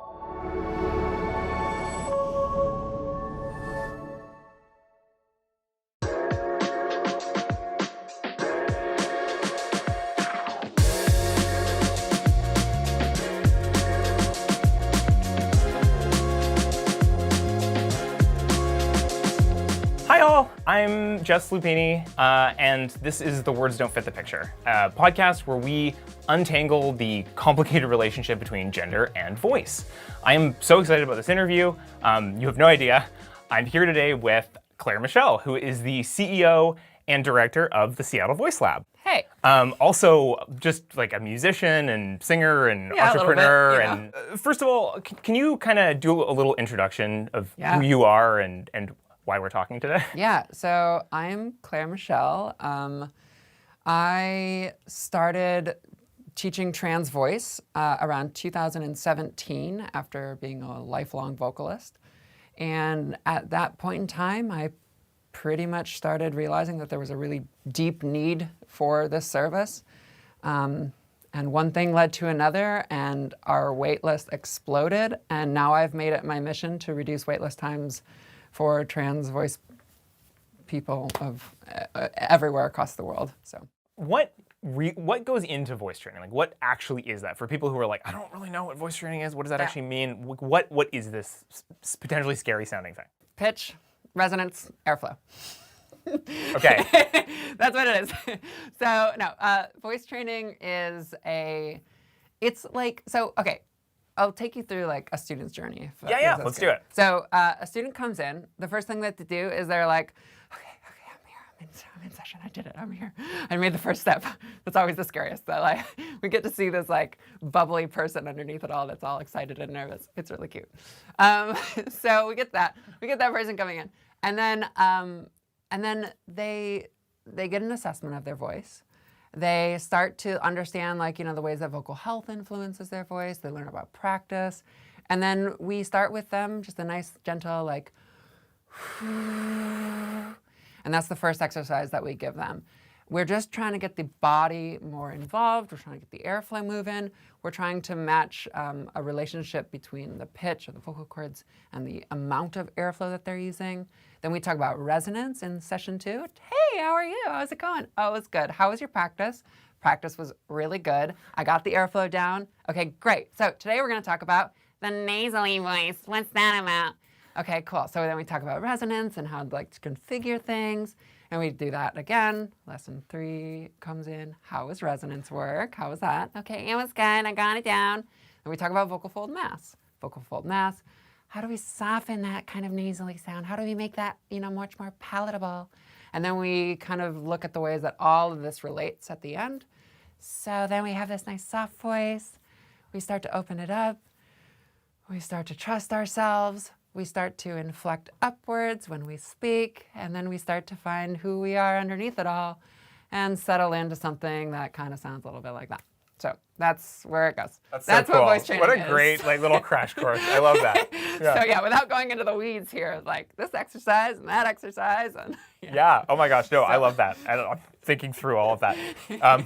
Hi all, I'm Jess Lupini, and this is The Words Don't Fit the Picture, a podcast where we untangle the complicated relationship between gender and voice. I am so excited about this interview. You have no idea. I'm here today with Claire Michelle, who is the CEO and director of the Seattle Voice Lab. Hey. Also, just like a musician and singer and entrepreneur. A little bit, and first of all, can you kind of do a little introduction of who you are and why we're talking today? Yeah, so I'm Claire Michelle. I started teaching trans voice around 2017 after being a lifelong vocalist. And at that point in time, I pretty much started realizing that there was a really deep need for this service. And one thing led to another, and our wait list exploded. And now I've made it my mission to reduce wait list times for trans voice people of everywhere across the world. So, what goes into voice training? Like, what actually is that for people who are like, I don't really know what voice training is. What does that actually mean? What is this potentially scary sounding thing? Pitch, resonance, airflow. Okay. That's what it is. So no, voice training is okay. I'll take you through like a student's journey. Yeah, let's do it. So a student comes in, the first thing they have to do is they're like, okay, I'm here, I'm in session, I did it, I'm here. I made the first step. That's always the scariest. So like, we get to see this like bubbly person underneath it all that's all excited and nervous. It's really cute. So we get that person coming in. And then they get an assessment of their voice. They start to understand, like, the ways that vocal health influences their voice. They learn about practice. And then we start with them, just a nice, gentle, like, and that's the first exercise that we give them. We're just trying to get the body more involved. We're trying to get the airflow moving. We're trying to match a relationship between the pitch of the vocal cords and the amount of airflow that they're using. Then we talk about resonance in session 2. Hey, how are you? How's it going? Oh, it's good. How was your practice? Practice was really good. I got the airflow down. Okay, great. So today we're going to talk about the nasally voice. What's that about? Okay, cool. So then we talk about resonance and how to configure things. And we do that again. Lesson 3 comes in. How does resonance work? How was that? Okay, it was good. I got it down. And we talk about vocal fold mass. Vocal fold mass. How do we soften that kind of nasally sound? How do we make that, much more palatable? And then we kind of look at the ways that all of this relates at the end. So then we have this nice soft voice. We start to open it up. We start to trust ourselves. We start to inflect upwards when we speak, and then we start to find who we are underneath it all and settle into something that kind of sounds a little bit like that. So that's where it goes. That's so cool. What voice training is. What a great little crash course. I love that. Yeah. So yeah, without going into the weeds here, like this exercise and that exercise and yeah. Oh my gosh, no, I love that. I'm thinking through all of that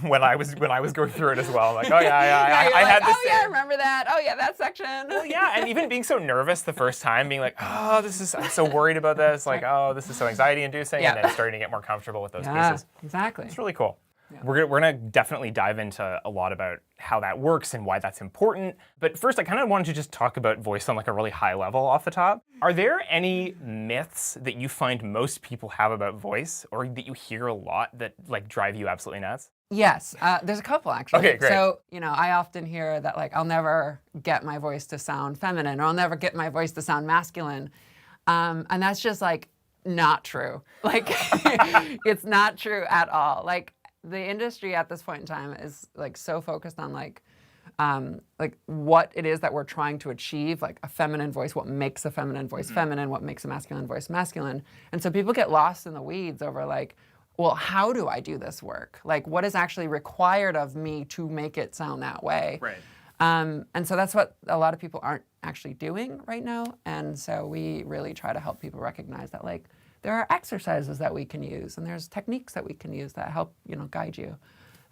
when I was going through it as well. I'm like, oh yeah, I had this. Oh yeah, I remember that. Oh yeah, that section. Well, yeah, and even being so nervous the first time, being like, oh, I'm so worried about this. Like, oh, this is so anxiety-inducing, and then starting to get more comfortable with those pieces. Exactly. It's really cool. Yeah. We're gonna definitely dive into a lot about how that works and why that's important. But first, I kind of wanted to just talk about voice on like a really high level off the top. Are there any myths that you find most people have about voice, or that you hear a lot that like drive you absolutely nuts? Yes, there's a couple actually. Okay, great. So, I often hear that like I'll never get my voice to sound feminine, or I'll never get my voice to sound masculine, and that's just like not true. Like, it's not true at all. Like, the industry at this point in time is like so focused on like what it is that we're trying to achieve, like a feminine voice, what makes a feminine voice feminine, what makes a masculine voice masculine. And so people get lost in the weeds over like, well, how do I do this work? Like, what is actually required of me to make it sound that way? Right. And so that's what a lot of people aren't actually doing right now. And so we really try to help people recognize that like, there are exercises that we can use, and there's techniques that we can use that help, guide you.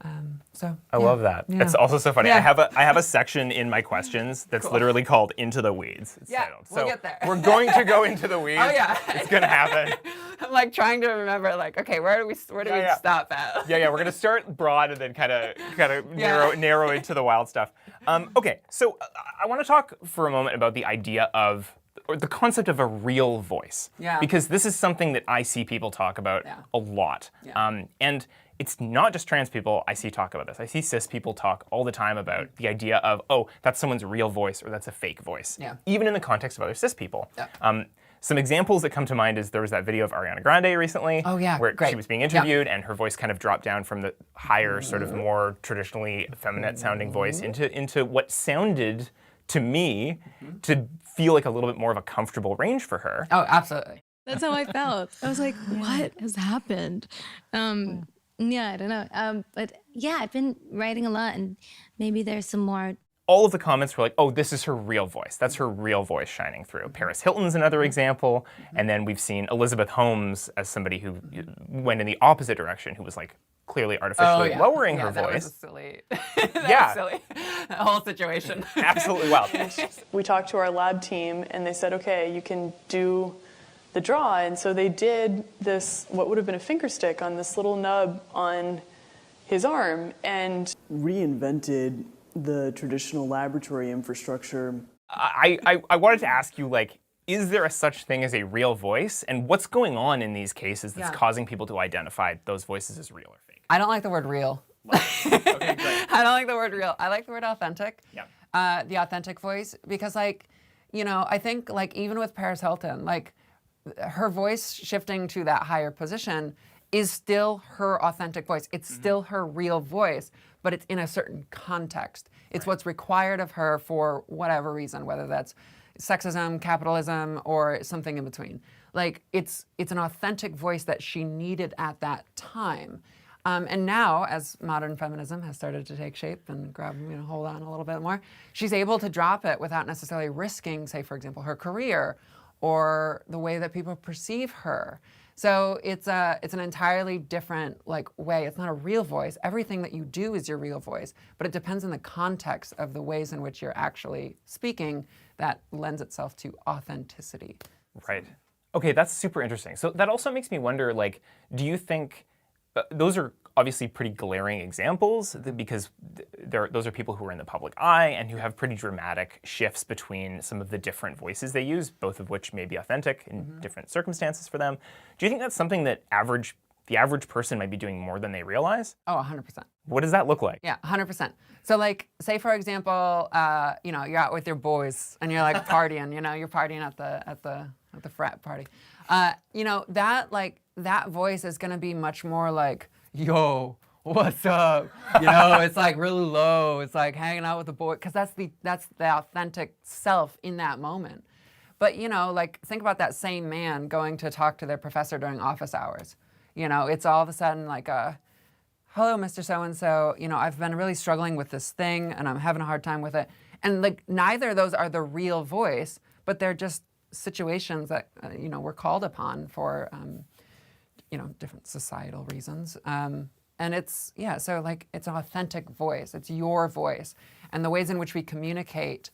I love that. Yeah. It's also so funny. Yeah. I have a section in my questions that's literally called Into the Weeds. It's titled. We'll So get there. we're going to go into the weeds. Oh yeah. It's gonna happen. I'm like trying to remember, like, okay, where do we stop at? Yeah, we're gonna start broad and then kind of narrow into the wild stuff. Okay, so I want to talk for a moment about the idea of, or the concept of a real voice. Yeah. Because this is something that I see people talk about a lot. Yeah. And it's not just trans people I see talk about this. I see cis people talk all the time about the idea of, oh, that's someone's real voice or that's a fake voice. Yeah. Even in the context of other cis people. Yeah. Some examples that come to mind is there was that video of Ariana Grande recently, Oh, yeah, where great. she was being interviewed and her voice kind of dropped down from the higher, sort of more traditionally effeminate sounding voice into what sounded to me to feel like a little bit more of a comfortable range for her. Oh, absolutely. That's how I felt. I was like, what has happened? Yeah, I don't know. But yeah, I've been writing a lot, and maybe there's some more. All of the comments were like, oh, this is her real voice. That's her real voice shining through. Paris Hilton's another example. And then we've seen Elizabeth Holmes as somebody who went in the opposite direction, who was like clearly artificially lowering her that voice. Was silly. Yeah. Was silly. The whole situation. Absolutely wild. We talked to our lab team and they said, okay, you can do the draw. And so they did this, what would have been a finger stick on this little nub on his arm, and reinvented the traditional laboratory infrastructure. I wanted to ask you, like, is there a such thing as a real voice? And what's going on in these cases that's causing people to identify those voices as real or fake? I don't like the word real. Okay, great. I don't like the word real. I like the word authentic. Yeah. The authentic voice, because, like, you know, I think, like, even with Paris Hilton, like, her voice shifting to that higher position is still her authentic voice. It's still her real voice, but it's in a certain context. It's what's required of her for whatever reason, whether that's sexism, capitalism, or something in between. Like, it's an authentic voice that she needed at that time. And now, as modern feminism has started to take shape and hold on a little bit more, she's able to drop it without necessarily risking, say, for example, her career or the way that people perceive her. So it's an entirely different way. It's not a real voice. Everything that you do is your real voice, but it depends on the context of the ways in which you're actually speaking that lends itself to authenticity. Right. Okay, that's super interesting. So that also makes me wonder, like, do you think those are obviously pretty glaring examples because those are people who are in the public eye and who have pretty dramatic shifts between some of the different voices they use, both of which may be authentic in different circumstances for them. Do you think that's something that the average person might be doing more than they realize? Oh, 100%. What does that look like? Yeah, 100%. So, like, say for example, you're out with your boys and you're like partying. You're partying at the frat party. That voice is gonna be much more like, yo, what's up? It's like really low. It's like hanging out with the boy, because that's the authentic self in that moment. But think about that same man going to talk to their professor during office hours. It's all of a sudden like hello, Mr. So-and-so, I've been really struggling with this thing and I'm having a hard time with it. And like neither of those are the real voice, but they're just situations that, we're called upon for, different societal reasons. And it's it's an authentic voice. It's your voice. And the ways in which we communicate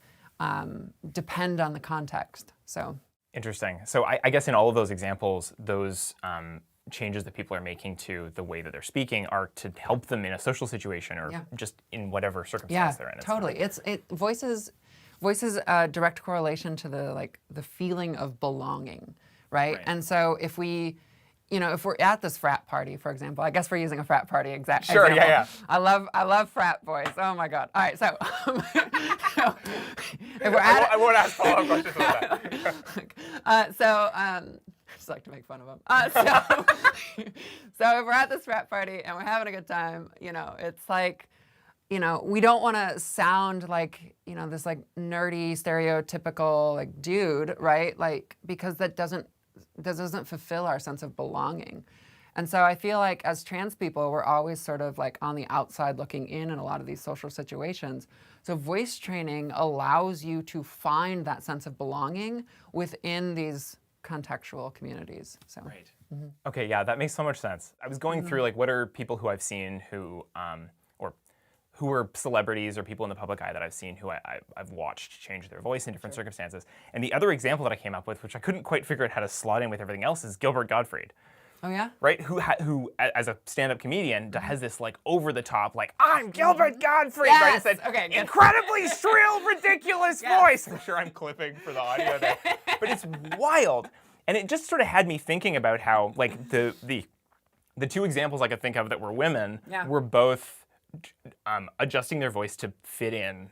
depend on the context. So interesting. So I guess in all of those examples, those changes that people are making to the way that they're speaking are to help them in a social situation or just in whatever circumstance they're in. Totally. Voices a direct correlation to the feeling of belonging, right? And so if we, if we're at this frat party, for example, I guess we're using a frat party example. Sure, yeah. I love frat boys. Oh my God. All right, so if we're I won't ask follow-up questions about that. I just like to make fun of them. So if we're at this frat party and we're having a good time, it's like, we don't want to sound like, this like nerdy, stereotypical like dude, right? Like, because that doesn't fulfill our sense of belonging. And so I feel like as trans people, we're always sort of like on the outside looking in a lot of these social situations. So voice training allows you to find that sense of belonging within these contextual communities. So. Right. Okay, yeah, that makes so much sense. I was going through what are people who I've seen who who are celebrities or people in the public eye that I've seen who I've watched change their voice in different circumstances. And the other example that I came up with, which I couldn't quite figure out how to slot in with everything else, is Gilbert Gottfried. Oh yeah? Right? Who as a stand-up comedian, has this like over-the-top, like, I'm Gilbert Gottfried! Yes! Right? It's Okay, good. incredibly shrill, ridiculous voice! I'm sure I'm clipping for the audio there. But it's wild. And it just sort of had me thinking about how, like, the two examples I could think of that were women were both adjusting their voice to fit in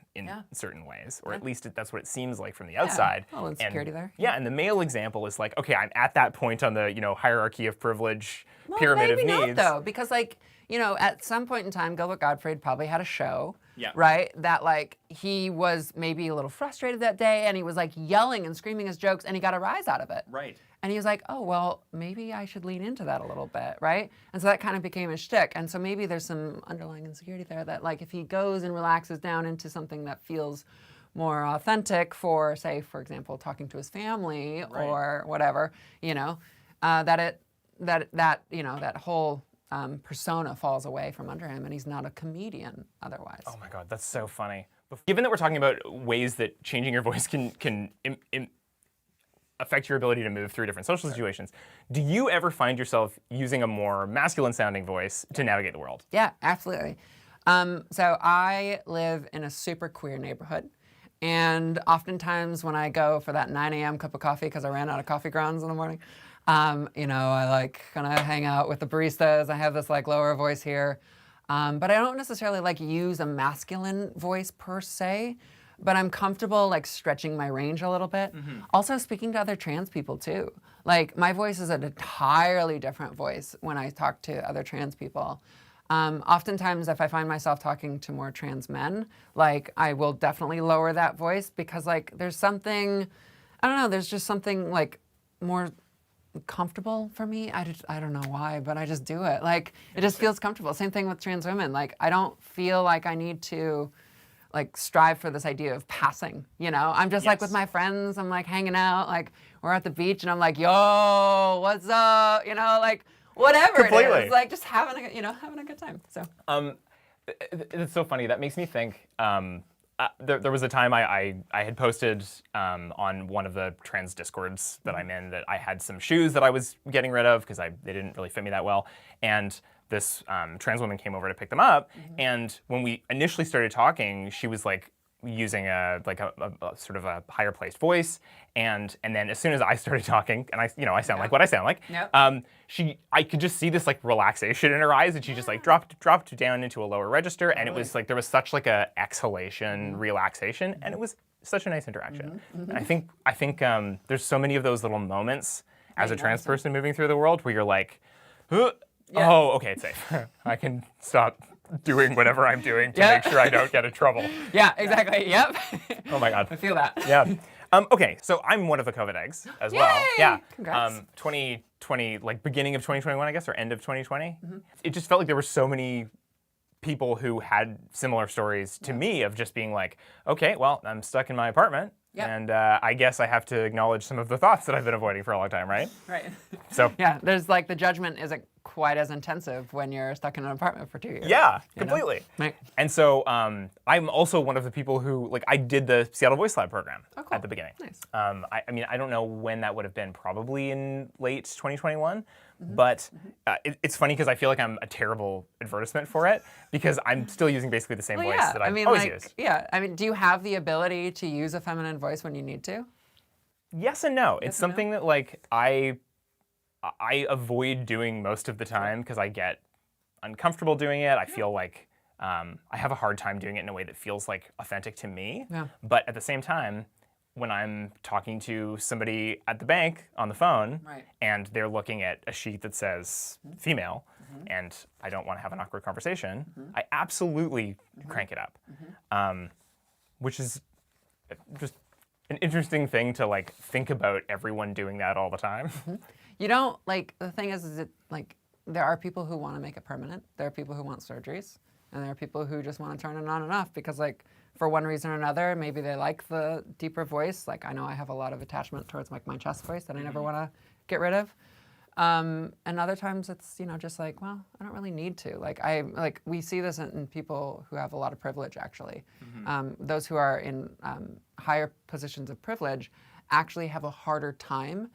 certain ways, or at least that's what it seems like from the outside. A little insecurity there. Yeah, and the male example is like, okay, I'm at that point on the hierarchy of privilege, pyramid of needs. Maybe not though, because like at some point in time, Gilbert Gottfried probably had a show, Yeah. right? That like he was maybe a little frustrated that day, and he was like yelling and screaming his jokes, and he got a rise out of it. Right. And he was like, oh, well, maybe I should lean into that a little bit, right? And so that kind of became his shtick. And so maybe there's some underlying insecurity there that, like, if he goes and relaxes down into something that feels more authentic for, say, for example, talking to his family or whatever, that whole persona falls away from under him, and he's not a comedian otherwise. Oh my God, that's so funny. Given that we're talking about ways that changing your voice can affect your ability to move through different social situations, do you ever find yourself using a more masculine sounding voice to navigate the world? Yeah, absolutely. So I live in a super queer neighborhood, and oftentimes when I go for that 9 a.m. cup of coffee because I ran out of coffee grounds in the morning, I like kind of hang out with the baristas. I have this like lower voice here, but I don't necessarily like use a masculine voice per se. But I'm comfortable like stretching my range a little bit. Also speaking to other trans people too. Like my voice is an entirely different voice when I talk to other trans people. Oftentimes if I find myself talking to more trans men, like I will definitely lower that voice because like there's something, I don't know, there's just something like more comfortable for me. I don't know why, but I just do it. Like it just feels comfortable. Same thing with trans women. Like I don't feel like I need to like strive for this idea of passing, I'm just like with my friends, I'm like hanging out, like we're at the beach and I'm like, yo, what's up? Like whatever Completely. it is, like just having a good time. So it's so funny. That makes me think, there was a time I had posted on one of the trans discords that I'm in that I had some shoes that I was getting rid of because they didn't really fit me that well. And this trans woman came over to pick them up, and when we initially started talking, she was like using a sort of a higher placed voice, and then as soon as I started talking, and I sound like what I sound like, I could just see this like relaxation in her eyes, and she just like dropped down into a lower register, and it was like there was such like a exhalation, relaxation, and it was such a nice interaction. And I think there's so many of those little moments as a trans person moving through the world where you're like, oh, okay, it's safe. I can stop doing whatever I'm doing to make sure I don't get in trouble. Yeah, exactly. Yep. Oh my God. I feel that. Yeah. Okay, so I'm one of the COVID eggs as well. Yeah. Congrats. 2020, like beginning of 2021, I guess, or end of 2020. It just felt like there were so many people who had similar stories to me of just being like, okay, well, I'm stuck in my apartment. And I guess I have to acknowledge some of the thoughts that I've been avoiding for a long time, right? Right. So yeah, there's like the judgment isn't quite as intensive when you're stuck in an apartment for 2 years. Yeah, completely. Right. And so I'm also one of the people who, like, I did the Seattle Voice Lab program at the beginning. Nice. I mean, I don't know when that would have been, probably in late 2021. But it's funny because I feel like I'm a terrible advertisement for it because I'm still using basically the same voice that I've always used. Yeah, I mean, do you have the ability to use a feminine voice when you need to? Yes and no. It's something that like I avoid doing most of the time because I get uncomfortable doing it. I feel like I have a hard time doing it in a way that feels like authentic to me. Yeah. But at the same time, when I'm talking to somebody at the bank on the phone and they're looking at a sheet that says female and I don't want to have an awkward conversation, I absolutely crank it up, which is just an interesting thing to like think about everyone doing that all the time. You don't, like, the thing is it like there are people who want to make it permanent. There are people who want surgeries, and there are people who just want to turn it on and off because like for one reason or another, maybe they like the deeper voice. Like I know I have a lot of attachment towards like my chest voice that I never want to get rid of. And other times it's, just like, well, I don't really need to. We see this in people who have a lot of privilege, actually. Those who are in higher positions of privilege actually have a harder time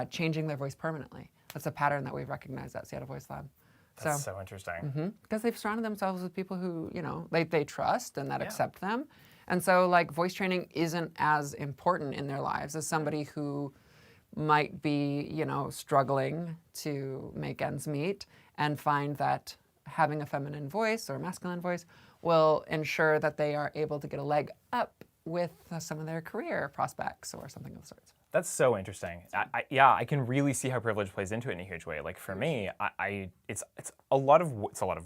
changing their voice permanently. That's a pattern that we've recognized at Seattle Voice Lab. That's so interesting. Because they've surrounded themselves with people who, they trust and that accept them. And so, voice training isn't as important in their lives as somebody who might be, struggling to make ends meet and find that having a feminine voice or masculine voice will ensure that they are able to get a leg up with some of their career prospects or something of the sorts. That's so interesting. I can really see how privilege plays into it in a huge way. Like for me, it's a lot of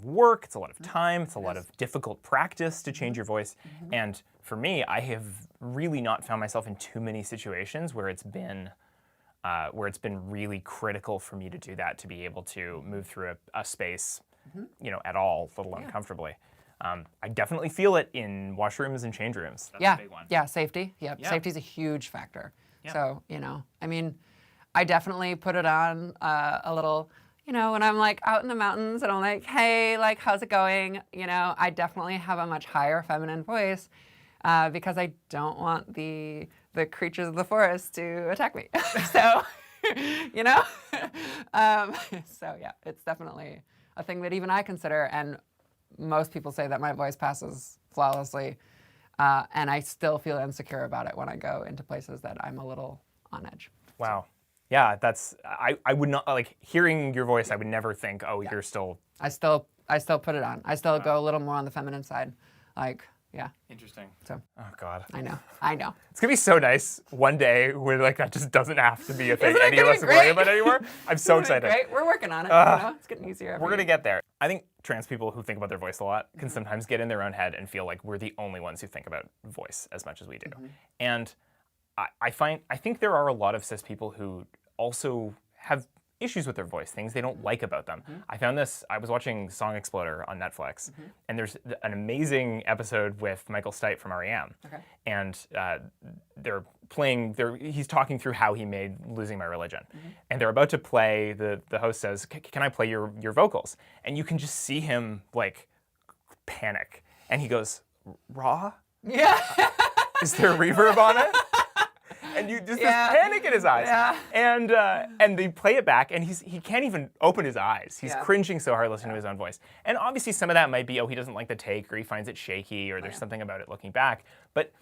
work, it's a lot of time, it's a lot of difficult practice to change your voice. And for me, I have really not found myself in too many situations where it's been really critical for me to do that, to be able to move through a space, at all, let alone comfortably. I definitely feel it in washrooms and change rooms. That's a big one. Yeah, safety. Yep. Safety is a huge factor. Yeah. So, I definitely put it on a little, when I'm out in the mountains and I'm like, hey, how's it going? I definitely have a much higher feminine voice because I don't want the creatures of the forest to attack me. So, so yeah, it's definitely a thing that even I consider, and most people say that my voice passes flawlessly. And I still feel insecure about it when I go into places that I'm a little on edge. Wow. Yeah, I would not, hearing your voice, I would never think, you're still... I still put it on. I still go a little more on the feminine side. Interesting. So. Oh, God. I know. It's going to be so nice one day where, that just doesn't have to be a thing any of us worry about anymore. I'm so excited. Great. We're working on it. It's getting easier. We're going to get there. I think trans people who think about their voice a lot can sometimes get in their own head and feel like we're the only ones who think about voice as much as we do. And I think there are a lot of cis people who also have issues with their voice, things they don't like about them. I found this, I was watching Song Exploder on Netflix, and there's an amazing episode with Michael Stipe from R.E.M. Okay. And he's talking through how he made Losing My Religion. And they're about to play, the host says, can I play your vocals? And you can just see him panic. And he goes, raw? Yeah. Is there reverb on it? And you just this panic in his eyes. Yeah. And they play it back, and he can't even open his eyes. He's cringing so hard listening to his own voice. And obviously some of that might be, he doesn't like the take, or he finds it shaky, or there's something about it looking back. But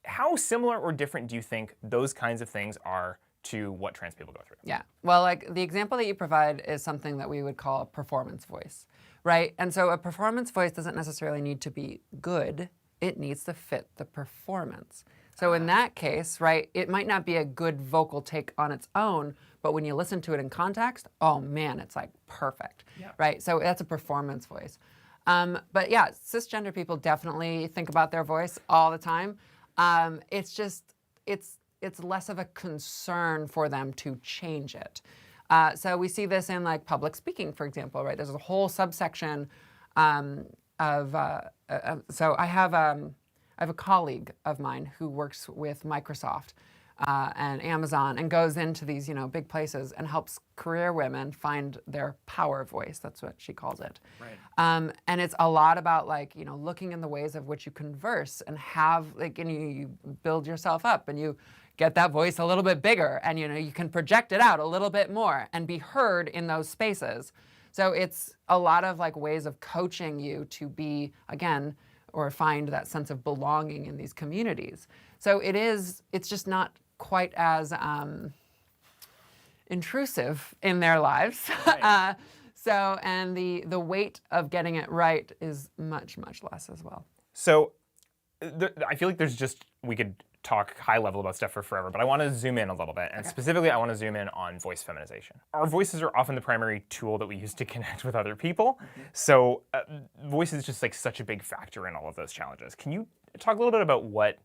how similar or different do you think those kinds of things are to what trans people go through? Yeah. Well, the example that you provide is something that we would call a performance voice, right? And so a performance voice doesn't necessarily need to be good. It needs to fit the performance. So in that case, right, it might not be a good vocal take on its own, but when you listen to it in context, oh man, it's perfect, right? So that's a performance voice. But yeah, cisgender people definitely think about their voice all the time. It's less of a concern for them to change it. So we see this in public speaking, for example, right? There's a whole subsection so I have a colleague of mine who works with Microsoft and Amazon and goes into these, big places and helps career women find their power voice. That's what she calls it. Right. And it's a lot about looking in the ways of which you converse and have and you build yourself up and you get that voice a little bit bigger and you can project it out a little bit more and be heard in those spaces. So it's a lot of ways of coaching you to be, again, or find that sense of belonging in these communities. So it's just not quite as intrusive in their lives. Right. And the weight of getting it right is much, much less as well. So I feel like we could talk high level about stuff for forever, but I want to zoom in a little bit. And specifically, I want to zoom in on voice feminization. Our voices are often the primary tool that we use to connect with other people. So voice is just such a big factor in all of those challenges. Can you talk a little bit about what,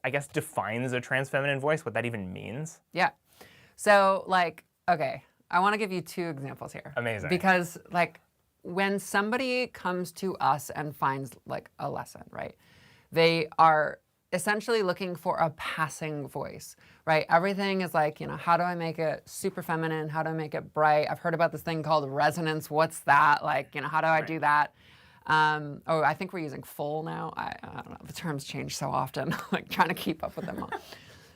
I guess, defines a trans feminine voice, what that even means? Yeah. So okay, I want to give you two examples here. Amazing. Because when somebody comes to us and finds a lesson, right? essentially looking for a passing voice, right? Everything is like, how do I make it super feminine? How do I make it bright? I've heard about this thing called resonance. What's that? Like, how do I do that? I think we're using full now. I don't know. The terms change so often, like trying to keep up with them all.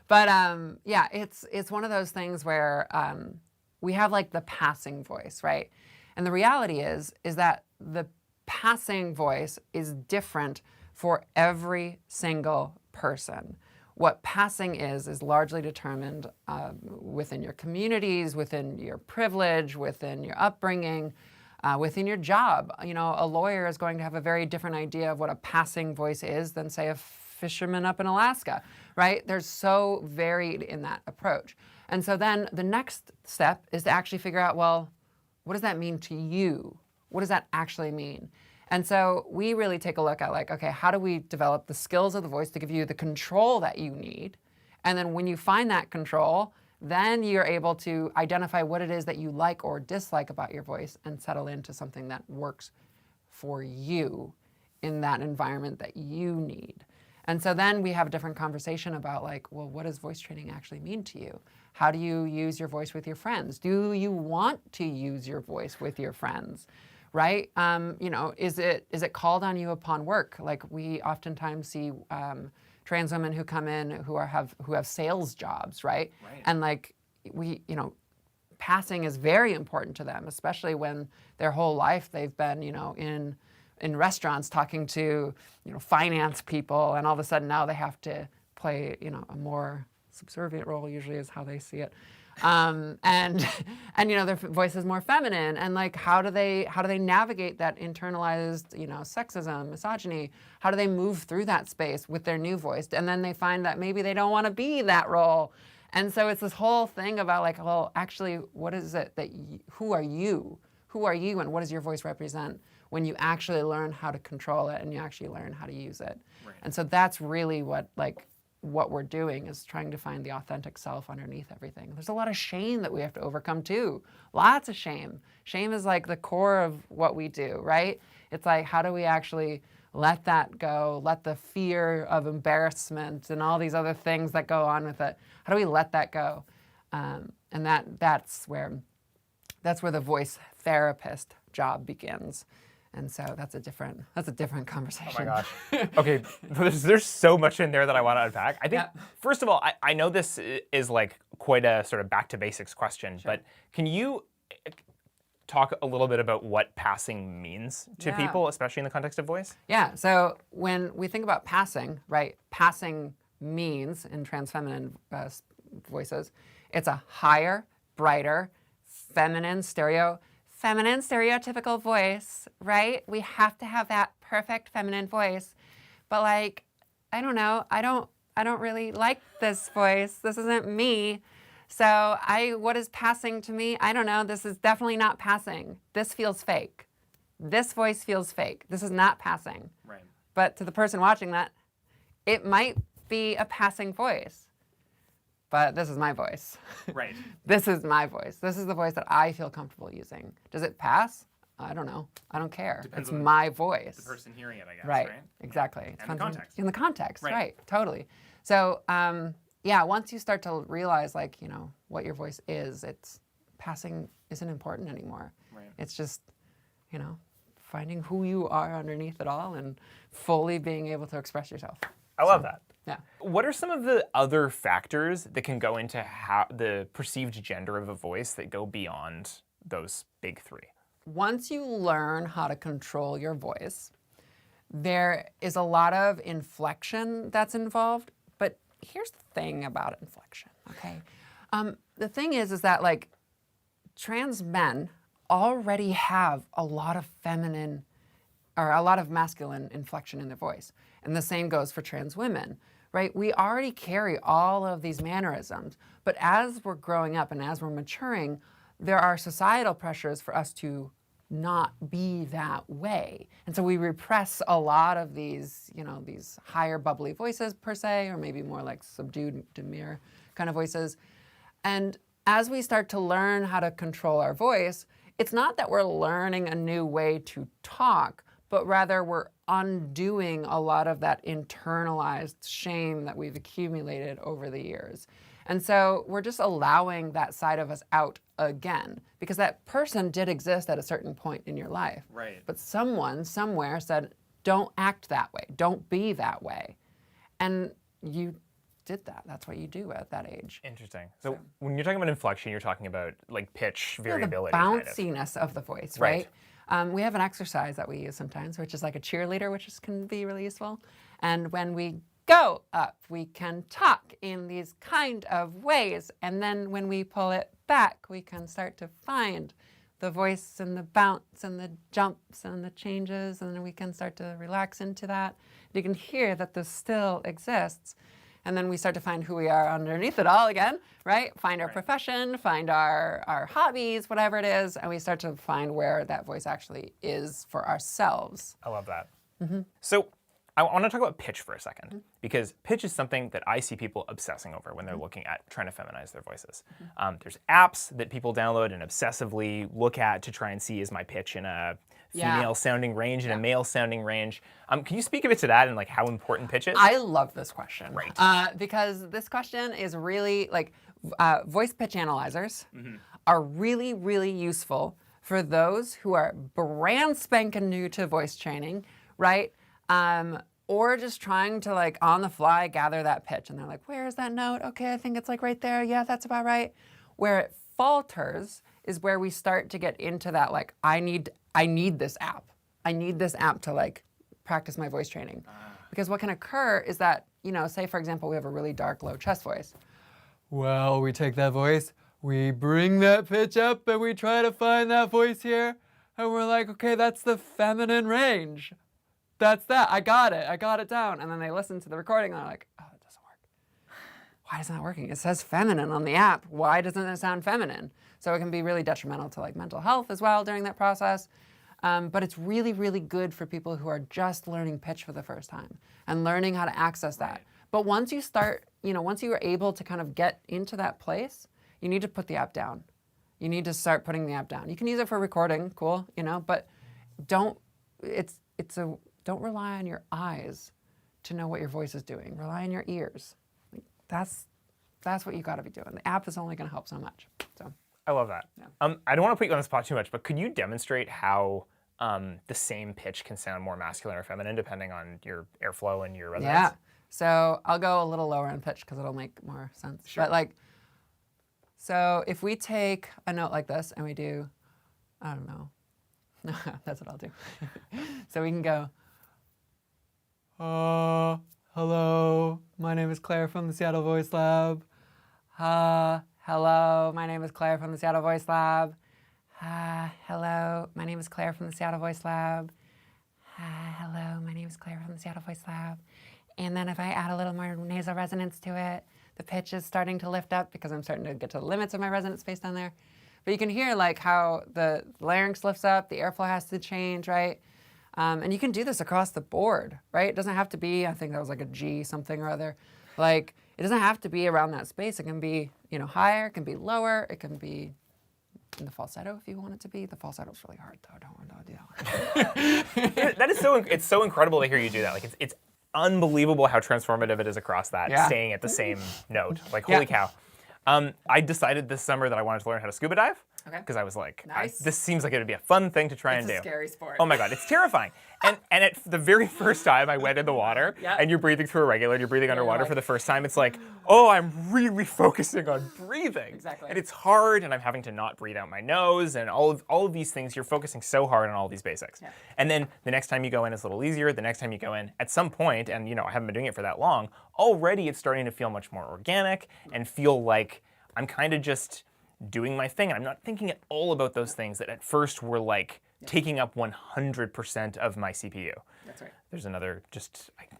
But yeah, it's one of those things where we have like the passing voice, right? And the reality is that the passing voice is different for every single person. What passing is largely determined within your communities, within your privilege, within your upbringing, within your job. A lawyer is going to have a very different idea of what a passing voice is than, say, a fisherman up in Alaska, right? They're so varied in that approach. And so then the next step is to actually figure out, well, what does that mean to you? What does that actually mean? And so we really take a look at like, okay, how do we develop the skills of the voice to give you the control that you need? And then when you find that control, then you're able to identify what it is that you like or dislike about your voice and settle into something that works for you in that environment that you need. And so then we have a different conversation about like, well, what does voice training actually mean to you? How do you use your voice with your friends? Do you want to use your voice with your friends? Right? Is it called on you upon work? Like we oftentimes see trans women who come in who have sales jobs, right? And like passing is very important to them, especially when their whole life they've been, in restaurants talking to, finance people, and all of a sudden now they have to play, a more subservient role, usually is how they see it. And their voice is more feminine, and like how do they navigate that internalized sexism, misogyny? How do they move through that space with their new voice? And then they find that maybe they don't want to be that role, and so it's this whole thing about like, well, actually, what is it that who are you, and what does your voice represent when you actually learn how to control it and you actually learn how to use it? And so that's really what we're doing, is trying to find the authentic self underneath everything. There's a lot of shame that we have to overcome too. Lots of shame. Shame is like the core of what we do, right? It's like, how do we actually let that go? Let the fear of embarrassment and all these other things that go on with it, how do we let that go? And that's where the voice therapist job begins. And so that's a different conversation. Oh my gosh. Okay, there's so much in there that I want to unpack. I think, first of all, I know this is like quite a sort of back to basics question, but can you talk a little bit about what passing means to people, especially in the context of voice? Yeah, so when we think about passing, right, passing means, in trans feminine voices, it's a higher, brighter, feminine stereotypical voice, right? We have to have that perfect feminine voice. But like, I don't know, I don't really like this voice. This isn't me. So what is passing to me? I don't know. This is definitely not passing. This feels fake. This voice feels fake. This is not passing. Right. But to the person watching that, it might be a passing voice. But this is my voice. Right. This is my voice. This is the voice that I feel comfortable using. Does it pass? I don't know. I don't care. Depends it's on my voice. the person hearing it, I guess, right? Exactly. And the context. In the context, Right. right. Totally. So, once you start to realize, like, what your voice is, it's passing isn't important anymore. Right. It's just, finding who you are underneath it all and fully being able to express yourself. I love that. Yeah. What are some of the other factors that can go into how the perceived gender of a voice that go beyond those big three? Once you learn how to control your voice, there is a lot of inflection that's involved. But here's the thing about inflection, okay? The thing is that like trans men already have a lot of feminine or a lot of masculine inflection in their voice. And the same goes for trans women, right? We already carry all of these mannerisms, but as we're growing up and as we're maturing, there are societal pressures for us to not be that way. And so we repress a lot of these, these higher bubbly voices per se, or maybe more like subdued, demure kind of voices. And as we start to learn how to control our voice, it's not that we're learning a new way to talk, but rather we're undoing a lot of that internalized shame that we've accumulated over the years. And so we're just allowing that side of us out again, because that person did exist at a certain point in your life. Right. But someone somewhere said, don't act that way, don't be that way. And you did that. That's what you do at that age. Interesting. So when you're talking about inflection, you're talking about like pitch variability. The kind of. bounciness of the voice, right? We have an exercise that we use sometimes, which is like a cheerleader, which can be really useful. And when we go up, we can talk in these kind of ways. And then when we pull it back, we can start to find the voice and the bounce and the jumps and the changes, and then we can start to relax into that. You can hear that this still exists. And then we start to find who we are underneath it all again, right? Find our profession, find our hobbies, whatever it is, and we start to find where that voice actually is for ourselves. I love that. So I want to talk about pitch for a second, because pitch is something that I see people obsessing over when they're looking at trying to feminize their voices. There's apps that people download and obsessively look at to try and see, is my pitch in a female sounding range and a male sounding range. Can you speak a bit to that and like how important pitch is? I love this question. Right. Because this question is really like voice pitch analyzers are really, really useful for those who are brand spanking new to voice training, right? Or just trying to like on the fly gather that pitch, and they're like, where is that note? Okay, I think it's like right there. Yeah, that's about right. Where it falters is where we start to get into that like, I need this app. I need this app to like practice my voice training. Because what can occur is that, you know, say for example, we have a really dark, low chest voice. Well, we take that voice, we bring that pitch up, and we try to find that voice here, and we're like, okay, that's the feminine range. That's that. I got it down. And then they listen to the recording and they're like, oh, it doesn't work. Why isn't that working? It says feminine on the app. Why doesn't it sound feminine? So it can be really detrimental to like mental health as well during that process. But it's really, really good for people who are just learning pitch for the first time and learning how to access that. But once you start, you know, once you are able to kind of get into that place, you need to put the app down. You need to start putting the app down. You can use it for recording, cool, you know, but don't rely on your eyes to know what your voice is doing. Rely on your ears. That's what you got to be doing. The app is only going to help so much. So I love that. Yeah. I don't want to put you on the spot too much, but could you demonstrate how the same pitch can sound more masculine or feminine depending on your airflow and your resonance? Yeah. So I'll go a little lower in pitch because it'll make more sense. Sure. But like, so if we take a note like this and we do, I don't know. That's what I'll do. So we can go, hello, my name is Claire from the Seattle Voice Lab. Hello, my name is Claire from the Seattle Voice Lab. Hello, my name is Claire from the Seattle Voice Lab. Hello, my name is Claire from the Seattle Voice Lab. And then if I add a little more nasal resonance to it, the pitch is starting to lift up because I'm starting to get to the limits of my resonance space down there. But you can hear like how the larynx lifts up, the airflow has to change, right? And you can do this across the board, right? It doesn't have to be, I think that was like a G something or other. Like, it doesn't have to be around that space. It can be, you know, higher, it can be lower, it can be in the falsetto if you want it to be. The falsetto is really hard though, don't do that one. That is it's so incredible to hear you do that. Like it's unbelievable how transformative it is is across that, staying at the same note. Like, holy cow. I decided this summer that I wanted to learn how to scuba dive. Because I was like, this seems like it would be a fun thing to try and do. It's a scary sport. Oh my God, it's terrifying. And at the very first time I went in the water, and you're breathing through a regular, you're breathing underwater for the first time, it's like, oh, I'm really focusing on breathing. Exactly. And it's hard, and I'm having to not breathe out my nose, and all of these things, you're focusing so hard on all these basics. Yeah. And then the next time you go in, it's a little easier. The next time you go in, at some point, and you know, I haven't been doing it for that long, already it's starting to feel much more organic and feel like I'm kind of just doing my thing, and I'm not thinking at all about those things that at first were like taking up 100% of my CPU. That's right. There's another,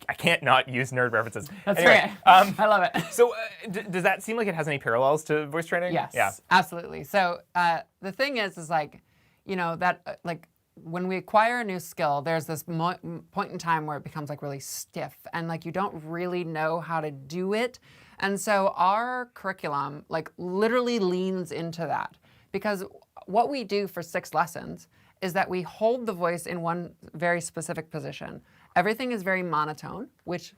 I can't not use nerd references. That's anyway, right. I love it. So does that seem like it has any parallels to voice training? Yes, Yeah. absolutely. So the thing is like, you know, that like when we acquire a new skill, there's this point in time where it becomes like really stiff and like you don't really know how to do it. And so our curriculum like literally leans into that because what we do for 6 lessons is that we hold the voice in one very specific position. Everything is very monotone, which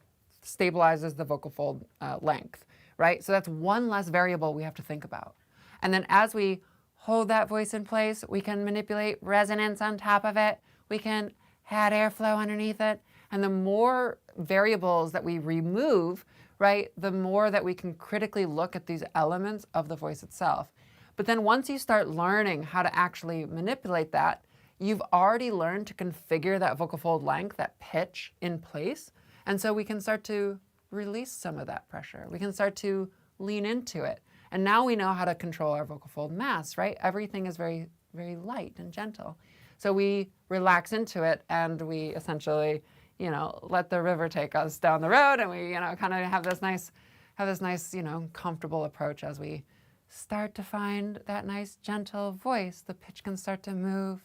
stabilizes the vocal fold length, right? So that's one less variable we have to think about. And then as we hold that voice in place, we can manipulate resonance on top of it. We can add airflow underneath it. And the more variables that we remove, right, the more that we can critically look at these elements of the voice itself. But then once you start learning how to actually manipulate that, you've already learned to configure that vocal fold length, that pitch in place. And so we can start to release some of that pressure. We can start to lean into it. And now we know how to control our vocal fold mass, right? Everything is very, very light and gentle. So we relax into it and we essentially, let the river take us down the road, and we, kind of have this nice, comfortable approach as we start to find that nice, gentle voice. The pitch can start to move.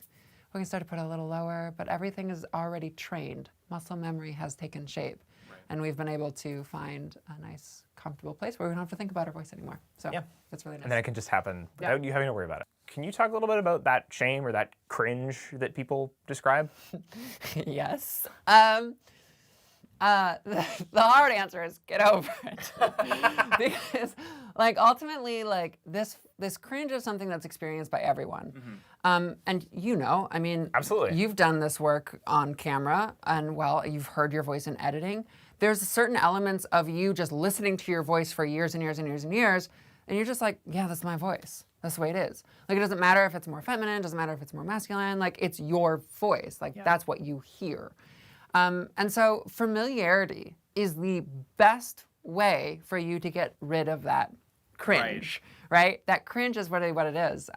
We can start to put a little lower, but everything is already trained. Muscle memory has taken shape, and we've been able to find a nice, comfortable place where we don't have to think about our voice anymore. So that's really nice. And then it can just happen without you having to worry about it. Can you talk a little bit about that shame or that cringe that people describe? Yes. The hard answer is get over it. Because ultimately this cringe is something that's experienced by everyone. And Absolutely. You've done this work on camera and you've heard your voice in editing. There's certain elements of you just listening to your voice for years and years and years and years, and you're just like, yeah, that's my voice. That's the way it is. It doesn't matter if it's more feminine, it doesn't matter if it's more masculine, it's your voice. That's what you hear. And so familiarity is the best way for you to get rid of that cringe, right? That cringe is really what it is.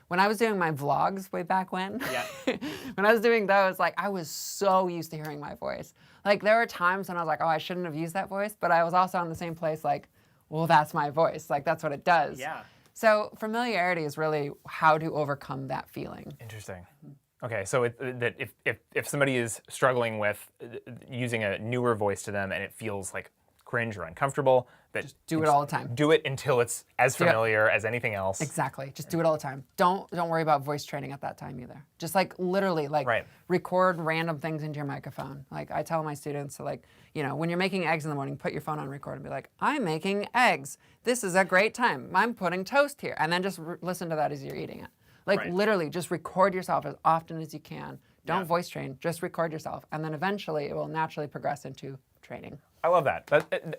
When I was doing my vlogs way back when, when I was doing those, I was so used to hearing my voice. There were times when I was like, oh, I shouldn't have used that voice, but I was also in the same place well, that's my voice. That's what it does. Yeah. So familiarity is really how to overcome that feeling. Interesting. Okay, so that if somebody is struggling with using a newer voice to them and it feels cringe or uncomfortable, that just do it all the time. Do it until it's as familiar as anything else. Exactly. Just do it all the time. Don't worry about voice training at that time either. Just literally record random things into your microphone. I tell my students to when you're making eggs in the morning, put your phone on record and be like, I'm making eggs. This is a great time. I'm putting toast here. And then just listen to that as you're eating it. Literally just record yourself as often as you can. Don't voice train, just record yourself. And then eventually it will naturally progress into training. I love that.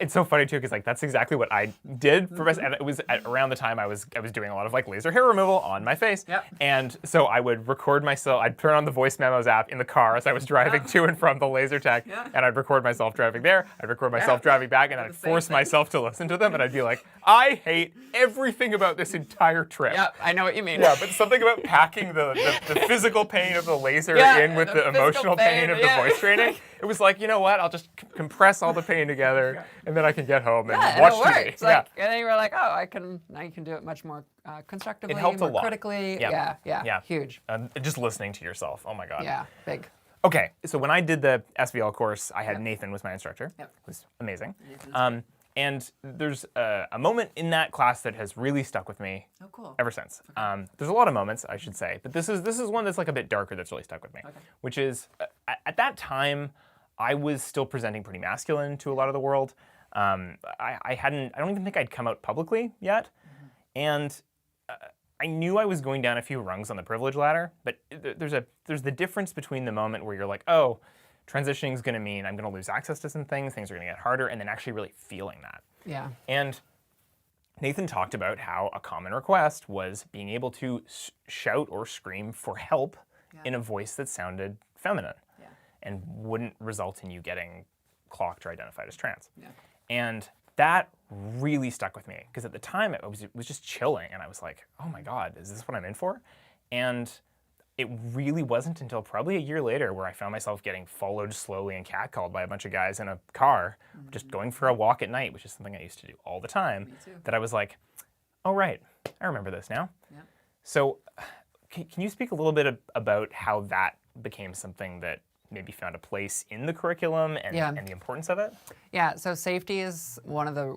It's so funny too, because that's exactly what I did for myself. And it was around the time I was doing a lot of laser hair removal on my face. Yep. And so I would record myself. I'd turn on the voice memos app in the car as I was driving to and from the laser tech, and I'd record myself driving there. I'd record myself driving back, and I'd force myself to listen to them, and I'd be like, I hate everything about this entire trip. Yep, I know what you mean. Yeah, but something about packing the physical pain of the laser in with the emotional pain of the voice training. It was you know what? I'll just compress all the pain together, and then I can get home and watch TV. It's and then you were like, oh, now you can do it much more constructively, it helped more a lot. critically. Yeah, huge. Just listening to yourself. Oh my God. Yeah, big. Okay, so when I did the SVL course, I had Nathan was my instructor. Yep. It was amazing. And there's a moment in that class that has really stuck with me. Oh, cool. Ever since. There's a lot of moments, I should say, but this is one that's a bit darker that's really stuck with me, which is at that time, I was still presenting pretty masculine to a lot of the world. I don't even think I'd come out publicly yet. And I knew I was going down a few rungs on the privilege ladder, but there's the difference between the moment where you're like, oh, transitioning is going to mean I'm going to lose access to some things are going to get harder, and then actually really feeling that. Yeah. And Nathan talked about how a common request was being able to shout or scream for help in a voice that sounded feminine and wouldn't result in you getting clocked or identified as trans. Yeah. And that really stuck with me, because at the time it was just chilling, and I was like, oh my God, is this what I'm in for? And it really wasn't until probably a year later where I found myself getting followed slowly and catcalled by a bunch of guys in a car, just going for a walk at night, which is something I used to do all the time, that I was like, oh right, I remember this now. Yeah. So can you speak a little bit about how that became something that maybe found a place in the curriculum and the importance of it? Yeah, so safety is one of the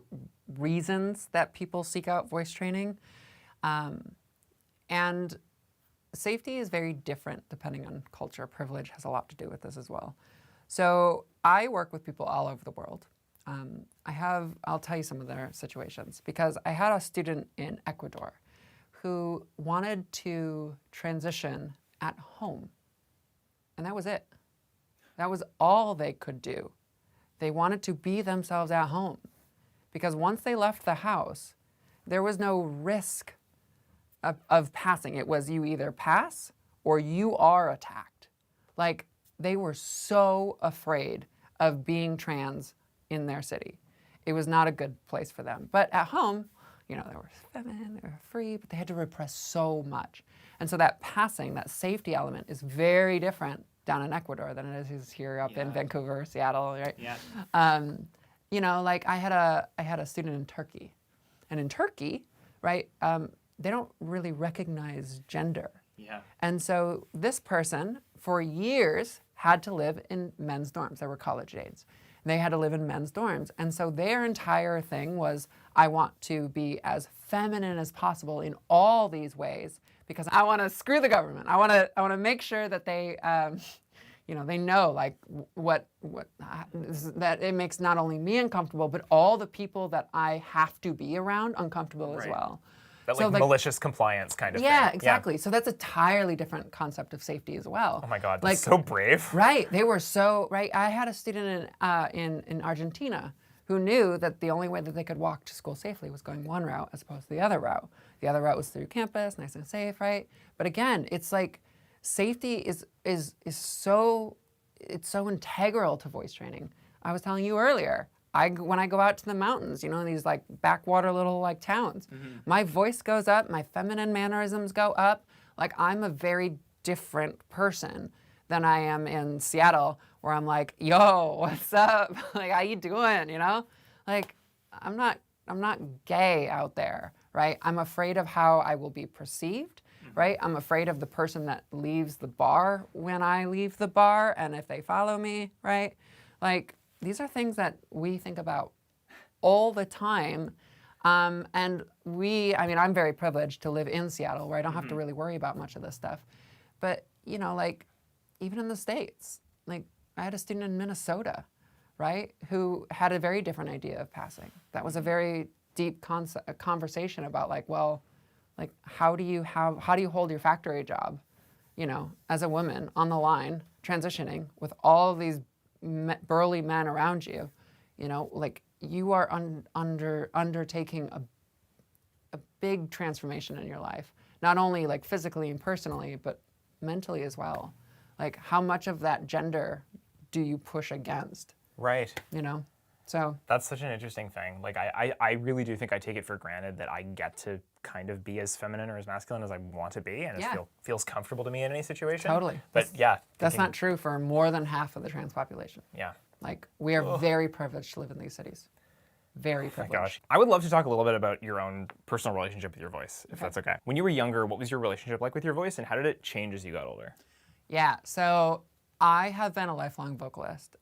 reasons that people seek out voice training. And safety is very different depending on culture. Privilege has a lot to do with this as well. So I work with people all over the world. I'll tell you some of their situations, because I had a student in Ecuador who wanted to transition at home. And that was it. That was all they could do. They wanted to be themselves at home, because once they left the house, there was no risk of passing. It was you either pass or you are attacked. Like, they were so afraid of being trans in their city. It was not a good place for them. But at home, you know, they were feminine, they were free, but they had to repress so much. And so that passing, that safety element is very different down in Ecuador than it is here up in Vancouver, Seattle, right? Yeah. You know, like I had a student in Turkey. And in Turkey, right, they don't really recognize gender. Yeah. And so this person, for years, had to live in men's dorms. They were college aides. They had to live in men's dorms. And so their entire thing was, I want to be as feminine as possible in all these ways, because I want to screw the government. I want to make sure that they, you know, they know like what that it makes not only me uncomfortable, but all the people that I have to be around uncomfortable as well. That So, like malicious compliance kind of thing. Yeah, exactly. So that's a entirely different concept of safety as well. Oh my God, like, that's so brave. Right, they were so right. I had a student in Argentina who knew that the only way that they could walk to school safely was going one route as opposed to the other route. The other route was through campus, nice and safe, right? But again, it's like safety is so integral to voice training. I was telling you earlier. When I go out to the mountains, you know, these like backwater little like towns, my voice goes up, my feminine mannerisms go up. Like, I'm a very different person than I am in Seattle, where I'm like, yo, what's up? Like, how you doing? You know, like I'm not gay out there, right? I'm afraid of how I will be perceived, right? I'm afraid of the person that leaves the bar when I leave the bar, and if they follow me, right? Like, these are things that we think about all the time. And I'm very privileged to live in Seattle, where I don't have to really worry about much of this stuff. But, you know, like, even in the States, like, I had a student in Minnesota, right, who had a very different idea of passing. That was a very deep conversation about, like, well, like, how do you hold your factory job, you know, as a woman on the line, transitioning with all of these burly men around you, you know, like, you are undertaking a big transformation in your life, not only like physically and personally, but mentally as well. Like, how much of that gender do you push against? Right. You know, so that's such an interesting thing. Like, I really do think I take it for granted that I get to kind of be as feminine or as masculine as I want to be, and it feels comfortable to me in any situation. Totally. But that's not true for more than half of the trans population. Yeah. Like, we are very privileged to live in these cities. Very privileged. My gosh. I would love to talk a little bit about your own personal relationship with your voice, if that's okay. When you were younger, what was your relationship like with your voice, and how did it change as you got older? Yeah, so I have been a lifelong vocalist.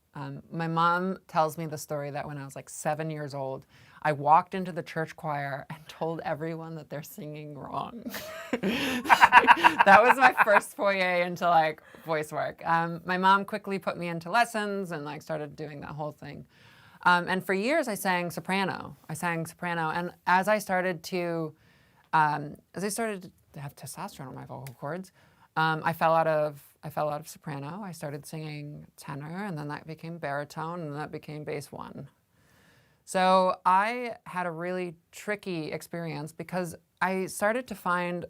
My mom tells me the story that when I was like 7 years old, I walked into the church choir and told everyone that they're singing wrong. That was my first foray into like voice work. My mom quickly put me into lessons and like started doing that whole thing. And for years I sang soprano. And as I started to have testosterone on my vocal cords, I fell out of soprano. I started singing tenor, and then that became baritone, and then that became bass one. So I had a really tricky experience because I started to find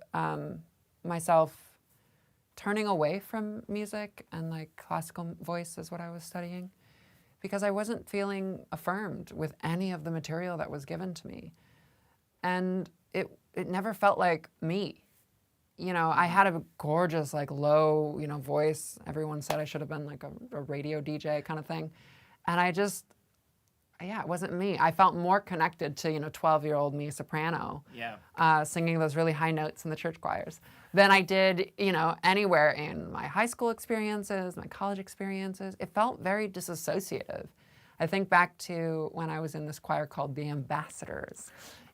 myself turning away from music, and like classical voice is what I was studying, because I wasn't feeling affirmed with any of the material that was given to me. And it never felt like me. You know, I had a gorgeous, like, low, you know, voice. Everyone said I should have been like a radio DJ kind of thing. And it wasn't me. I felt more connected to, you know, 12-year-old me soprano, singing those really high notes in the church choirs than I did, you know, anywhere in my high school experiences, my college experiences. It felt very disassociative. I think back to when I was in this choir called the Ambassadors.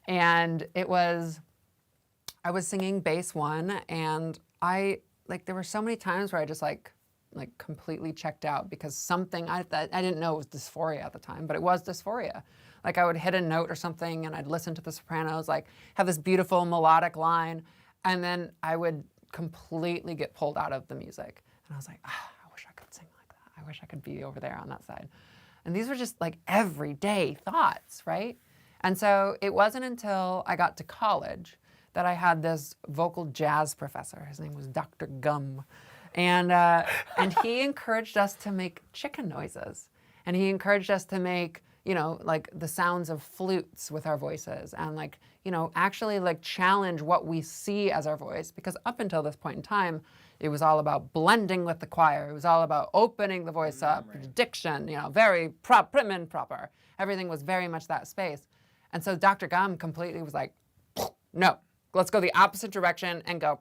And I was singing bass one, and there were so many times where I just like completely checked out because something I didn't know it was dysphoria at the time, but it was dysphoria. Like I would hit a note or something and I'd listen to the sopranos, like have this beautiful melodic line, and then I would completely get pulled out of the music. And I was like, I wish I could sing like that. I wish I could be over there on that side. And these were just like everyday thoughts, right? And so it wasn't until I got to college that I had this vocal jazz professor. His name was Dr. Gum. And he encouraged us to make chicken noises. And he encouraged us to make, like the sounds of flutes with our voices and actually like challenge what we see as our voice. Because up until this point in time, it was all about blending with the choir. It was all about opening the voice up, diction, very prim and proper. Everything was very much that space. And so Dr. Gum completely was like, no, let's go the opposite direction and go,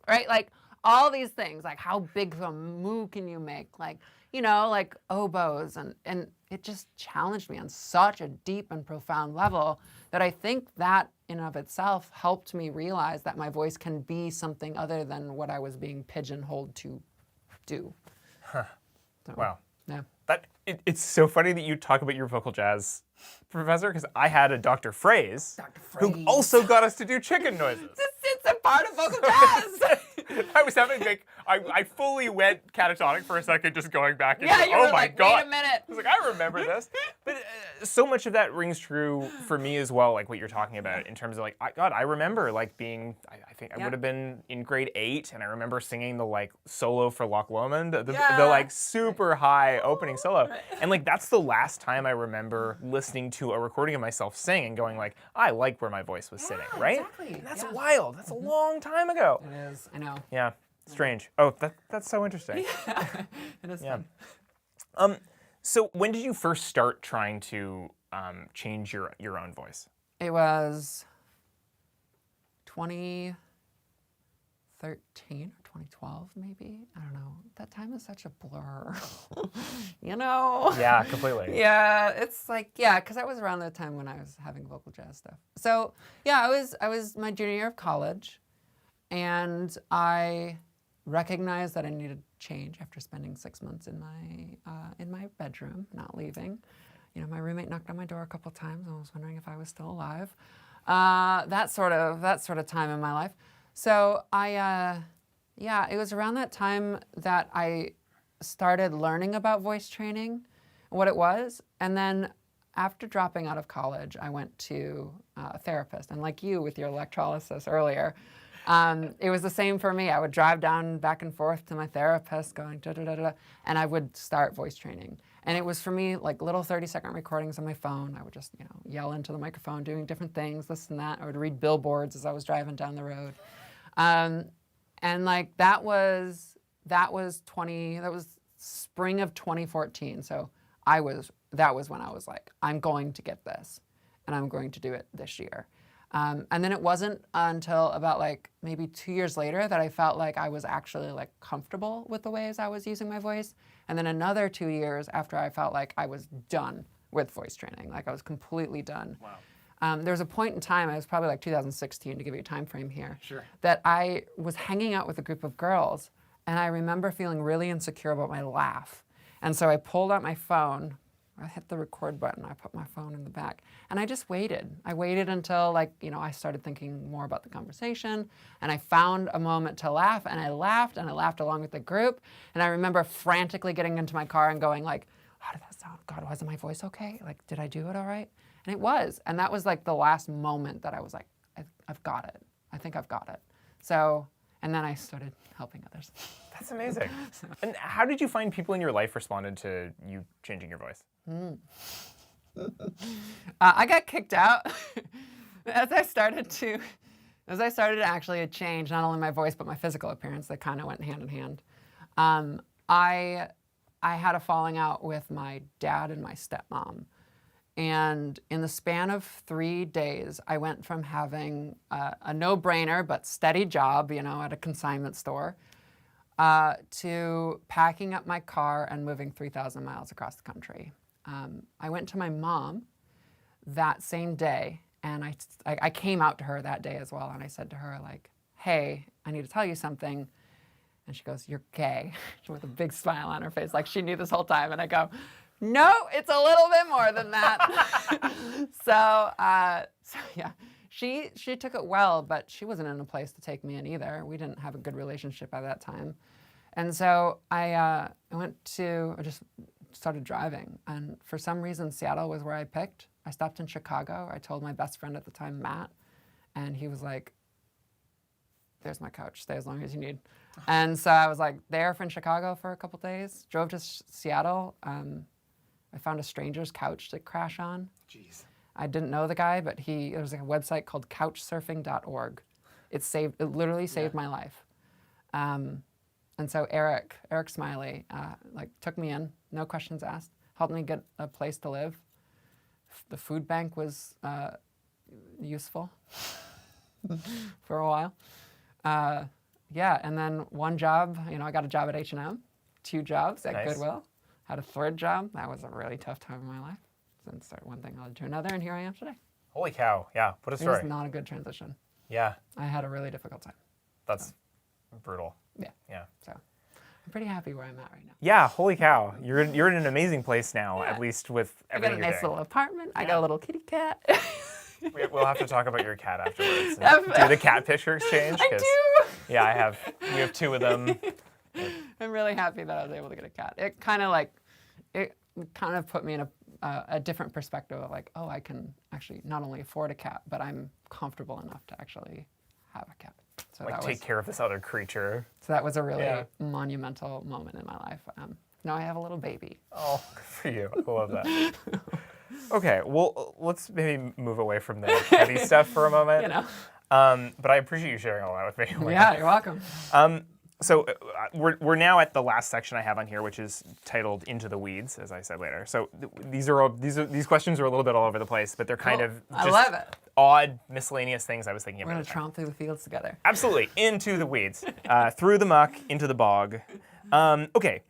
right? Like all these things, like how big of a moo can you make? Like, like oboes. And it just challenged me on such a deep and profound level that I think that in of itself helped me realize that my voice can be something other than what I was being pigeonholed to do. Huh. So, wow. Yeah. It's so funny that you talk about your vocal jazz professor, because I had a Dr. Phrase, who also got us to do chicken noises. It's a part of vocal jazz. I was having I fully went catatonic for a second, just going back and yeah, you oh were my like, God. Wait a minute. I was like, I remember this. But so much of that rings true for me as well, like what you're talking about in terms of like, I remember like being, I think I would have been in grade 8, and I remember singing the like solo for Loch Lomond, the like super high opening solo. And like that's the last time I remember listening to a recording of myself sing and going like, I like where my voice was sitting, right? Exactly. And that's wild. That's a long time ago. It is, I know. Yeah. Strange. Oh, that's so interesting. Yeah. It is fun. So when did you first start trying to change your own voice? It was 2013 or 2012, maybe. I don't know. That time is such a blur. Yeah, completely. Yeah, it's like, because that was around the time when I was having vocal jazz stuff. So yeah, I was my junior year of college, and I recognized that I needed change after spending 6 months in my bedroom, not leaving. My roommate knocked on my door a couple of times and was wondering if I was still alive. That sort of time in my life. So it was around that time that I started learning about voice training, what it was, and then after dropping out of college, I went to a therapist, and like you with your electrolysis earlier. It was the same for me. I would drive down back and forth to my therapist going da-da-da-da, and I would start voice training. And it was for me like little 30-second recordings on my phone. I would just, yell into the microphone, doing different things, this and that. I would read billboards as I was driving down the road. And like that was spring of 2014. So that was when I was like, I'm going to get this, and I'm going to do it this year. And then it wasn't until about like maybe 2 years later that I felt like I was actually like comfortable with the ways I was using my voice. And then another 2 years after I felt like I was done with voice training, like I was completely done. Wow. There was a point in time, it was probably like 2016 to give you a time frame here, Sure. that I was hanging out with a group of girls, and I remember feeling really insecure about my laugh. And so I pulled out my phone, I hit the record button, I put my phone in the back, and I just waited. I waited until I started thinking more about the conversation, and I found a moment to laugh, and I laughed along with the group. And I remember frantically getting into my car and going like, how did that sound? God, wasn't my voice okay? Like, did I do it all right? And it was. And that was like the last moment that I was like, I've got it. I think I've got it. So, and then I started helping others. That's amazing. And how did you find people in your life responded to you changing your voice? I got kicked out as I started to actually change not only my voice but my physical appearance. They kind of went hand in hand. I had a falling out with my dad and my stepmom. And in the span of 3 days, I went from having a no-brainer but steady job, at a consignment store, to packing up my car and moving 3,000 miles across the country. I went to my mom that same day, and I came out to her that day as well, and I said to her, like, hey, I need to tell you something. And she goes, you're gay, with a big smile on her face, like she knew this whole time. And I go, no, it's a little bit more than that. So yeah, she took it well, but she wasn't in a place to take me in either. We didn't have a good relationship at that time. And so I just started driving. And for some reason, Seattle was where I picked. I stopped in Chicago. I told my best friend at the time, Matt, and he was like, there's my couch, stay as long as you need. And so I was like there in Chicago for a couple days, drove to Seattle. I found a stranger's couch to crash on. Jeez. I didn't know the guy, but there was like a website called couchsurfing.org. It literally saved my life. And so Eric Smiley, took me in, no questions asked, helped me get a place to live. The food bank was useful for a while. Yeah, and then one job, I got a job at H&M, 2 jobs at Goodwill, had a 3rd job. That was a really tough time in my life. Then start one thing led to another, and here I am today. Holy cow, yeah, what a story. It was not a good transition. Yeah. I had a really difficult time. That's brutal. Yeah. Yeah. So I'm pretty happy where I'm at right now. Yeah, holy cow. You're in an amazing place now, at least with everything I got a nice little apartment. I got a little kitty cat. We'll have to talk about your cat afterwards. Do the cat picture exchange? I do. Yeah, we have 2 of them. I'm really happy that I was able to get a cat. It kind of put me in a different perspective of like, oh, I can actually not only afford a cat, but I'm comfortable enough to actually have a cat. So take care of this other creature. So that was a really monumental moment in my life. Now I have a little baby. Oh, good for you. I love that. Okay, well, let's maybe move away from the heavy stuff for a moment. But I appreciate you sharing all that with me. Yeah, you're welcome. So we're now at the last section I have on here, which is titled "Into the Weeds," as I said later. So these questions are a little bit all over the place, but they're kind of just I love it. Odd, miscellaneous things I was thinking We're about. gonna tromp through the fields together. Absolutely, into the weeds, through the muck, into the bog. Okay.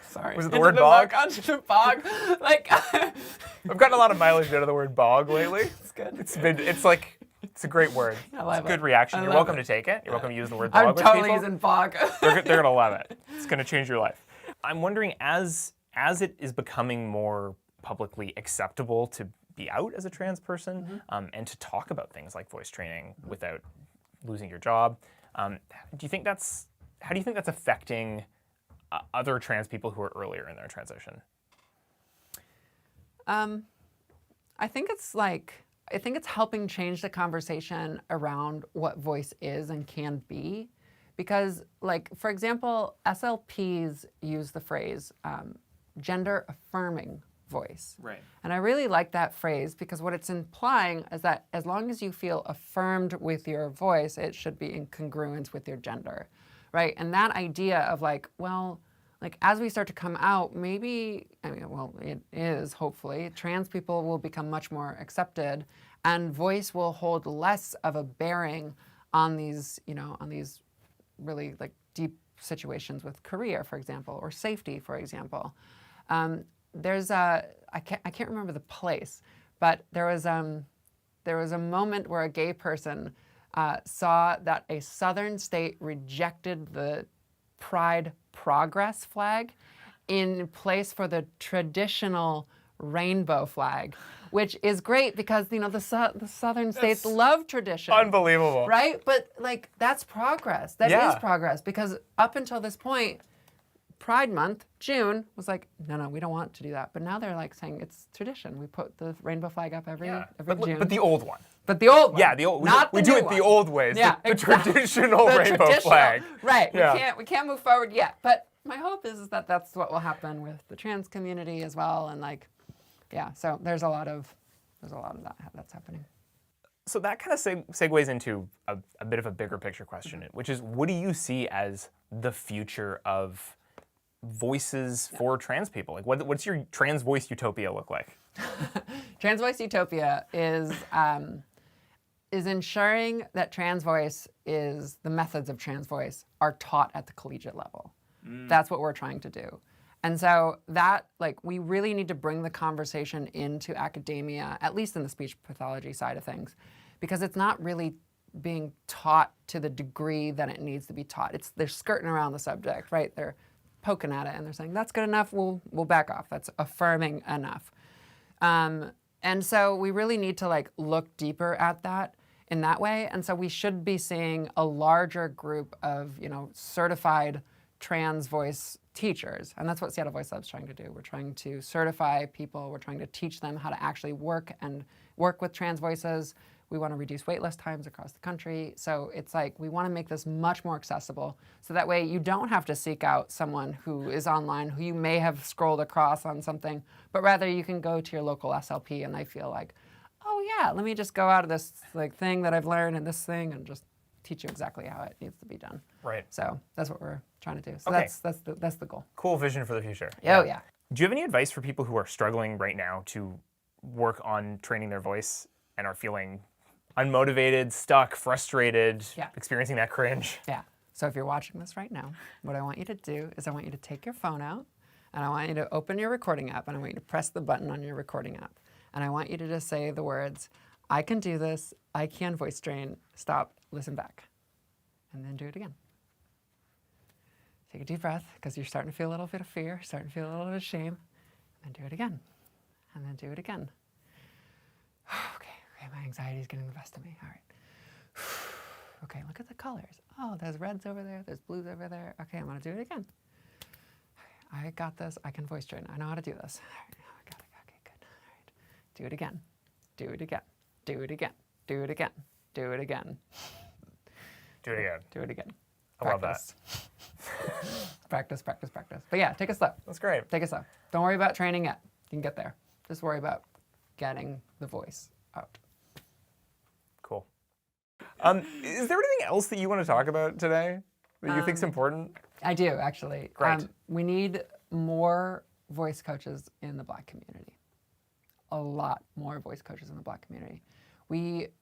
Sorry. Was it the word bog? Onto the bog. I've gotten a lot of mileage out of the word bog lately. It's good. It's a great word. I love it's a good it. reaction. You're welcome it. to take it. You're welcome to use the word bog I'm with totally people. using bog. They're gonna love it. It's gonna change your life. I'm wondering, as it is becoming more publicly acceptable to be out as a trans person, and to talk about things like voice training without losing your job, how do you think that's affecting other trans people who are earlier in their transition? I think it's helping change the conversation around what voice is and can be. Because, for example, SLPs use the phrase gender affirming voice. Right. And I really like that phrase because what it's implying is that as long as you feel affirmed with your voice, it should be in congruence with your gender, right? And that idea of as we start to come out, it is hopefully, trans people will become much more accepted and voice will hold less of a bearing on these really deep situations with career, for example, or safety, for example. I can't remember the place, but there was a moment where a gay person saw that a southern state rejected the Pride Progress flag in place for the traditional rainbow flag, which is great because the southern states love tradition. Unbelievable. Right? But that's progress. That is progress because up until this point, Pride Month, June, was no, we don't want to do that. But now they're saying it's tradition. We put the rainbow flag up every June. But the old one. But the old one. Yeah, the old. We do it the old ways. Yeah, the traditional rainbow flag. Right. Yeah. We can't move forward yet. But my hope is that that's what will happen with the trans community as well. And so there's a lot of that that's happening. So that kind of segues into a bit of a bigger picture question, which is, what do you see as the future of voices for trans people? What's your trans voice utopia look like? Trans voice utopia is ensuring that trans voice the methods of trans voice are taught at the collegiate level. That's what we're trying to do. And so that, we really need to bring the conversation into academia, at least in the speech pathology side of things, because it's not really being taught to the degree that it needs to be taught. They're skirting around the subject, right? They're poking at it and they're saying, that's good enough, we'll back off. That's affirming enough. And so we really need to like look deeper at that in that way. And so we should be seeing a larger group of, certified trans voice teachers. And that's what Seattle Voice Lab's trying to do. We're trying to certify people. We're trying to teach them how to actually work with trans voices. We want to reduce waitlist times across the country. So it's like we want to make this much more accessible so that way you don't have to seek out someone who is online who you may have scrolled across on something, but rather you can go to your local SLP and they feel like, oh yeah, let me just go out of this like thing that I've learned and this thing and just teach you exactly how it needs to be done. Right. So that's what we're trying to do. So Okay. that's the goal. Cool vision for the future. Oh yeah. Do you have any advice for people who are struggling right now to work on training their voice and are feeling unmotivated, stuck, frustrated, experiencing that cringe? Yeah. So if you're watching this right now, what I want you to do is I want you to take your phone out and I want you to open your recording app and I want you to press the button on your recording app. And I want you to just say the words, I can do this, I can voice train, stop, listen back. And then do it again. Take a deep breath because you're starting to feel a little bit of fear, starting to feel a little bit of shame. And do it again. And then do it again. Okay, my anxiety is getting the best of me. All right. Okay, look at the colors. Oh, there's reds over there, there's blues over there. Okay, I'm gonna do it again. I got this, I can voice train. I know how to do this. All right, I got it, okay, good. All right, do it again. Do it again. Do it again. Do it again. Do it again. Do it again. Do it again. I love that. Practice, practice, practice. But yeah, take it slow. That's great. Take it slow. Don't worry about training yet. You can get there. Just worry about getting the voice out. Cool. Is there anything else that you want to talk about today that you think is important? I do, actually. Great. We need more voice coaches in the Black community. A lot more voice coaches in the Black community.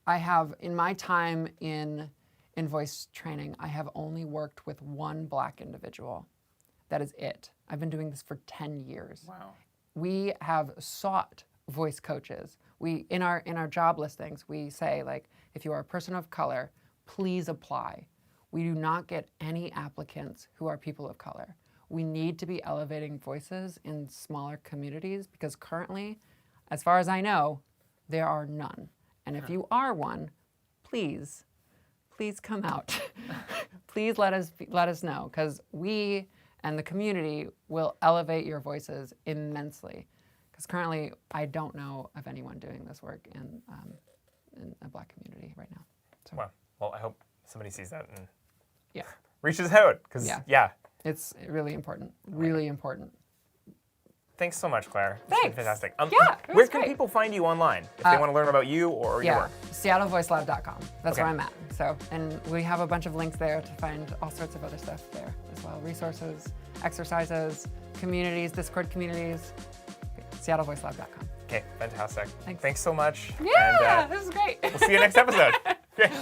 I have, in my time in voice training, I have only worked with one Black individual. That is it. I've been doing this for 10 years. Wow. We have sought voice coaches. In our job listings, we say, like, if you are a person of color, please apply. We do not get any applicants who are people of color. We need to be elevating voices in smaller communities because currently, as far as I know, there are none. And if you are one, please come out. Please let us know, because we and the community will elevate your voices immensely. Because currently, I don't know of anyone doing this work in a Black community right now. So, Wow. Well, I hope somebody sees that and yeah, reaches out. Because it's really important. Really important. Thanks so much, Claire. It's been Thanks. fantastic. Yeah, it was Where can great. people find you online if they want to learn about you or your work? SeattleVoiceLab.com. That's Okay. where I'm at. So, and we have a bunch of links there to find all sorts of other stuff there as well. Resources, exercises, communities, Discord communities. SeattleVoiceLab.com. Okay, fantastic. Thanks. Thanks so much. Yeah, And, this is great. we'll see you next episode. Okay.